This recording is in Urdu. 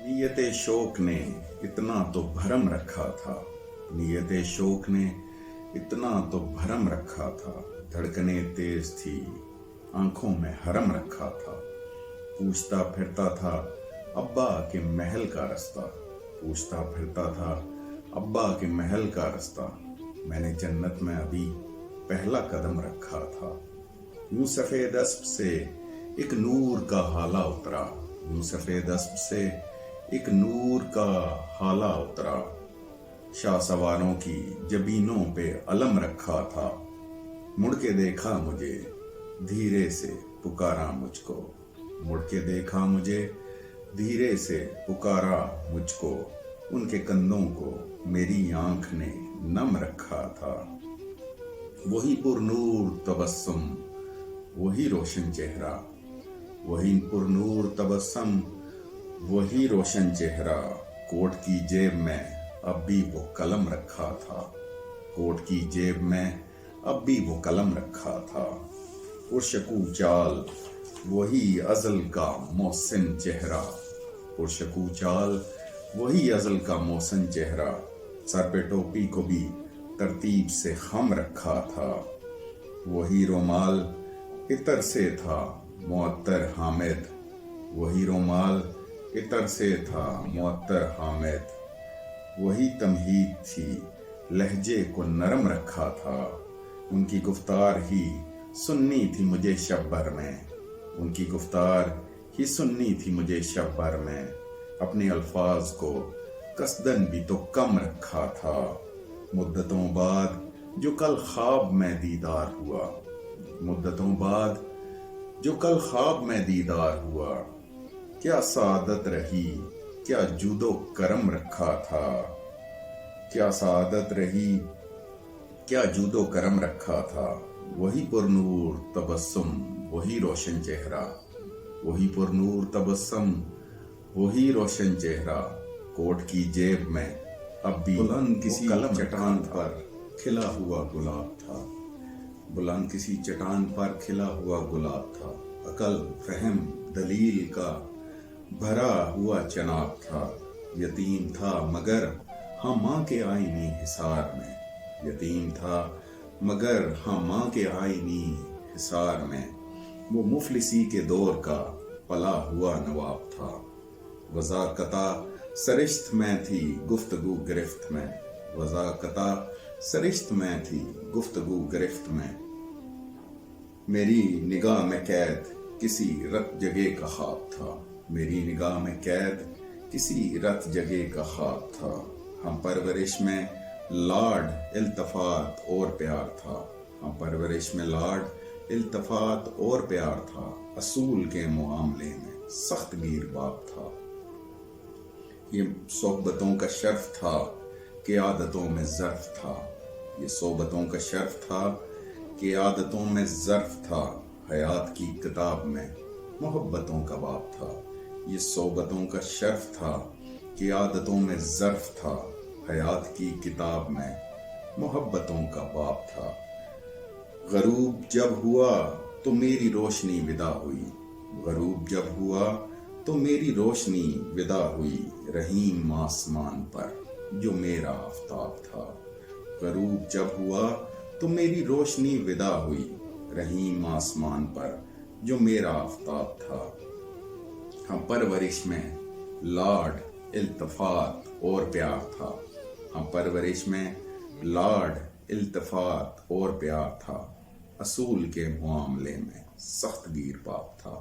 نیت شوق نے اتنا تو بھرم رکھا تھا، نیت شوق نے اتنا تو بھرم رکھا تھا، دھڑکنیں تیز تھی آنکھوں میں حرم رکھا تھا، پوچھتا پھرتا تھا ابا کے محل کا رستہ، پوچھتا پھرتا تھا ابا کے محل کا رستہ، میں نے جنت میں ابھی پہلا قدم رکھا تھا، یوں سفید اسپ سے ایک نور کا حالہ اترا، یوں سفید اسپ سے ایک نور کا حالہ اترا، شاہ سواروں کی جبینوں پہ علم رکھا تھا، مڑ کے دیکھا مجھے دھیرے سے پکارا مجھ کو، مڑ کے دیکھا مجھے دھیرے سے پکارا مجھ کو، ان کے کندھوں کو میری آنکھ نے نم رکھا تھا، وہی پر نور تبسم وہی روشن چہرہ، وہی پر نور تبسم وہی روشن چہرہ، کوٹ کی جیب میں اب بھی وہ قلم رکھا تھا، کوٹ کی جیب میں اب بھی وہ قلم رکھا تھا، پرشکو چال وہی ازل کا محسن چہرہ، پرشکو چال وہی ازل کا محسن چہرہ، سر پہ ٹوپی کو بھی ترتیب سے خم رکھا تھا، وہی رومال عطر سے تھا معطر حامد، وہی رومال عطر سے تھا معطر حامد، وہی تمہید تھی لہجے کو نرم رکھا تھا، ان کی گفتار ہی سننی تھی مجھے شب بھر میں، ان کی گفتار ہی سننی تھی مجھے شب بھر میں، اپنے الفاظ کو قصدن بھی تو کم رکھا تھا، مدتوں بعد جو کل خواب میں دیدار ہوا، مدتوں بعد جو کل خواب میں دیدار ہوا، کیا سعادت رہی کیا جود و کرم رکھا تھا، کیا سعادت رہی کیا جود و کرم رکھا تھا، وہی پر نور تبسم وہی روشن چہرہ، وہی پر نور تبسم وہی روشن چہرہ، کوٹ کی جیب میں اب بھی بلند کسی چٹان پر کھلا ہوا گلاب تھا، بلند کسی چٹان پر کھلا ہوا گلاب تھا، عقل فہم دلیل کا بھرا ہوا چناب تھا، یتیم تھا مگر ہاں ماں کے آئینی حصار میں، یتیم تھا مگر ہاں ماں کے آئینی حصار میں، وہ مفلسی کے دور کا پلا ہوا نواب تھا، وضاقتہ سرشت میں تھی گفتگو گرفت میں، وضاقتہ سرشت میں تھی گفتگو گرفت میں، میری نگاہ میں قید کسی رت جگہ کا خواب تھا، میری نگاہ میں قید کسی رت جگہ کا خواب تھا، ہم پرورش میں لاڈ التفات اور پیار تھا، ہم پرورش میں لاڈ التفات اور پیار تھا، اصول کے معاملے میں سخت گیر باپ تھا، یہ صحبتوں کا شرف تھا کہ عادتوں میں ظرف تھا، یہ صحبتوں کا شرف تھا کہ عادتوں میں ظرف تھا، حیات کی کتاب میں محبتوں کا باب تھا، یہ صحبتوں کا شرف تھا کہ عادتوں میں ظرف تھا، حیات کی کتاب میں محبتوں کا باب تھا، غروب جب ہوا تو میری روشنی ودا ہوئی، غروب جب ہوا تو میری روشنی ودا ہوئی، رحیم آسمان پر جو میرا آفتاب تھا، غروب جب ہوا تو میری روشنی ودا ہوئی، رحیم آسمان پر جو میرا آفتاب تھا، ہم پرورش میں لاڈ التفات اور پیار تھا، ہم پرورش میں لاڈ التفات اور پیار تھا، اصول کے معاملے میں سخت گیر باپ تھا۔